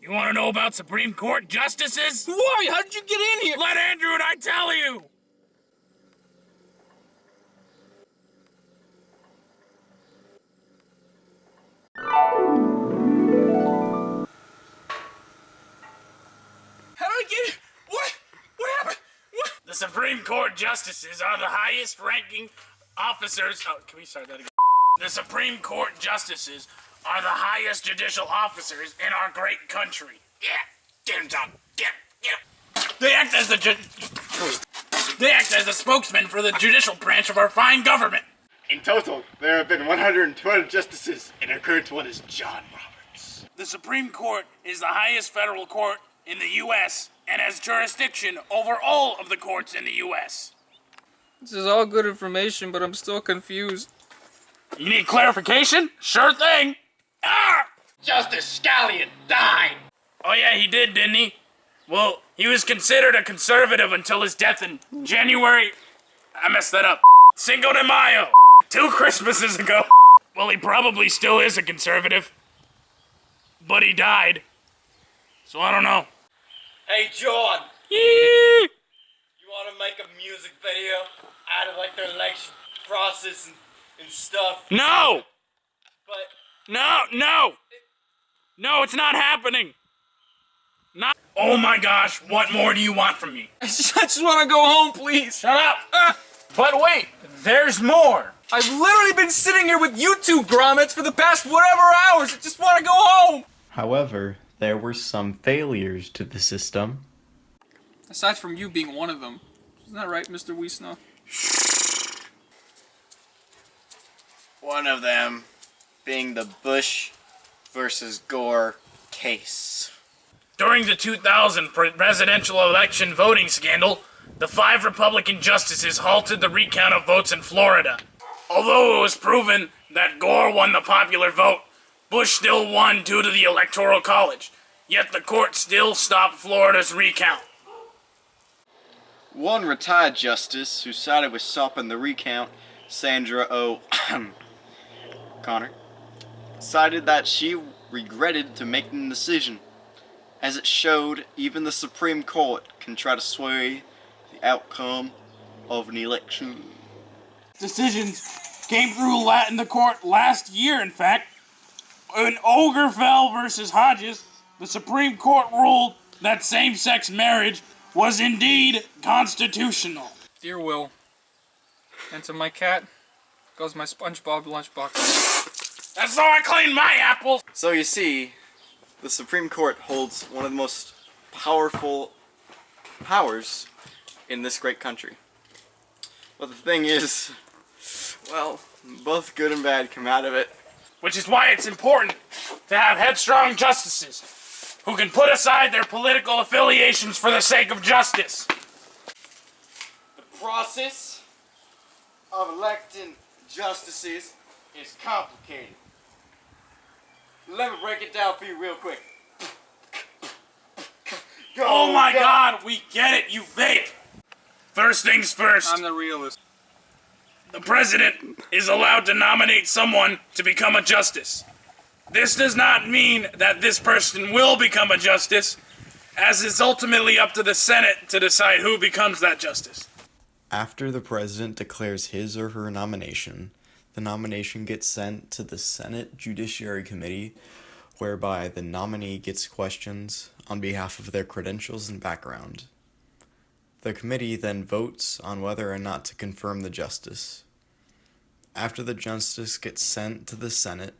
You want to know about Supreme Court justices? Who are you? How did you get in here? Let Andrew and I tell you! How did I get here? What happened? What? The Supreme Court justices are the highest ranking officers. Oh, can we start that again? The Supreme Court justices are the highest judicial officers in our great country. Yeah, get him, John. Get him. They act as the spokesman for the judicial branch of our fine government. In total, there have been 112 justices, and our current one is John Roberts. The Supreme Court is the highest federal court in the U.S. and has jurisdiction over all of the courts in the U.S. This is all good information, but I'm still confused. You need clarification? Sure thing. Ah! Justice Scallion died! Oh yeah, he did, didn't he? Well, he was considered a conservative until his death in January... I messed that up. Cinco de Mayo. 2 Christmases ago. Well, he probably still is a conservative. But he died. So I don't know. Hey, John, Yee! you want to make a music video out of like the election process and stuff? No! But No, it's not happening. Not. Oh my gosh, what more do you want from me? I just want to go home, please. Shut up! But wait, there's more. I've literally been sitting here with you two grommets for the past whatever hours. I just want to go home. However, there were some failures to the system. Aside from you being one of them. Isn't that right, Mr. Wiesno? one of them being the Bush versus Gore case. During the 2000 presidential election voting scandal, the 5 Republican justices halted the recount of votes in Florida. Although it was proven that Gore won the popular vote, Bush still won due to the Electoral College, yet the court still stopped Florida's recount. One retired justice who sided with stopping the recount, Sandra O. Connor, cited that she regretted to make the decision, as it showed even the Supreme Court can try to sway the outcome of an election. Decisions came through in the court last year, in fact. In Ogerfell versus Hodges, the Supreme Court ruled that same-sex marriage was indeed constitutional. Dear Will, and to my cat goes my SpongeBob lunchbox. That's how I clean my apples! So you see, the Supreme Court holds one of the most powerful powers in this great country. But the thing is, well, both good and bad come out of it. Which is why it's important to have headstrong justices who can put aside their political affiliations for the sake of justice. The process of electing justices is complicated. Let me break it down for you real quick. Oh my God, we get it, you fake! First things first. I'm the realist. The president is allowed to nominate someone to become a justice. This does not mean that this person will become a justice, as it's ultimately up to the Senate to decide who becomes that justice. After the president declares his or her nomination, the nomination gets sent to the Senate Judiciary Committee, whereby the nominee gets questions on behalf of their credentials and background. The committee then votes on whether or not to confirm the justice. After the justice gets sent to the Senate,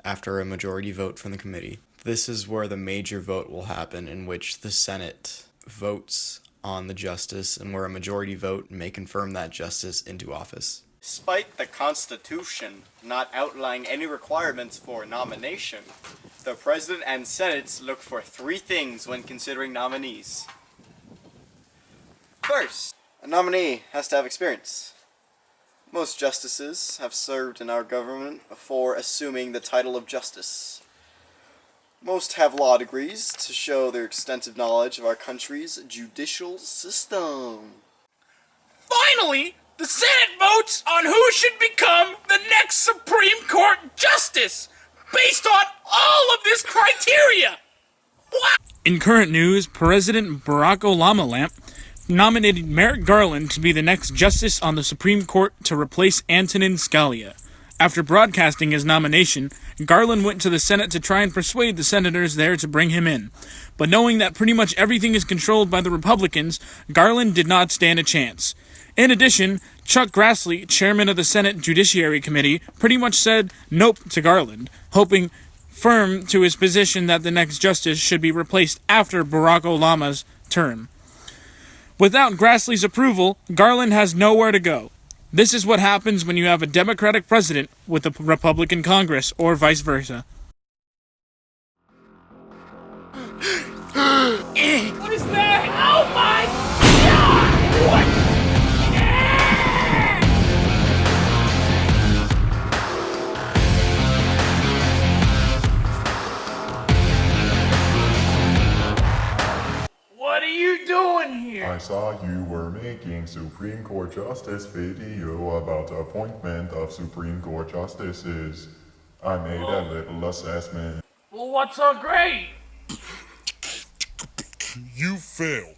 after a majority vote from the committee, this is where the major vote will happen, in which the Senate votes on the justice and where a majority vote may confirm that justice into office. Despite the Constitution not outlining any requirements for nomination, the President and Senate look for 3 things when considering nominees. First, a nominee has to have experience. Most justices have served in our government before assuming the title of justice. Most have law degrees to show their extensive knowledge of our country's judicial system. Finally, the Senate votes on who should become the next Supreme Court justice, based on all of this criteria. In current news, President Barack Obama nominated Merrick Garland to be the next justice on the Supreme Court to replace Antonin Scalia. After broadcasting his nomination, Garland went to the Senate to try and persuade the senators there to bring him in. But knowing that pretty much everything is controlled by the Republicans, Garland did not stand a chance. In addition, Chuck Grassley, chairman of the Senate Judiciary Committee, pretty much said nope to Garland, hoping firm to his position that the next justice should be replaced after Barack Obama's term. Without Grassley's approval, Garland has nowhere to go. This is what happens when you have a Democratic president with a Republican Congress, or vice versa. What is that? Oh my God! What? What are you doing here? I saw you were making Supreme Court Justice video about the appointment of Supreme Court Justices. I made a little assessment. Well, what's so great? You failed.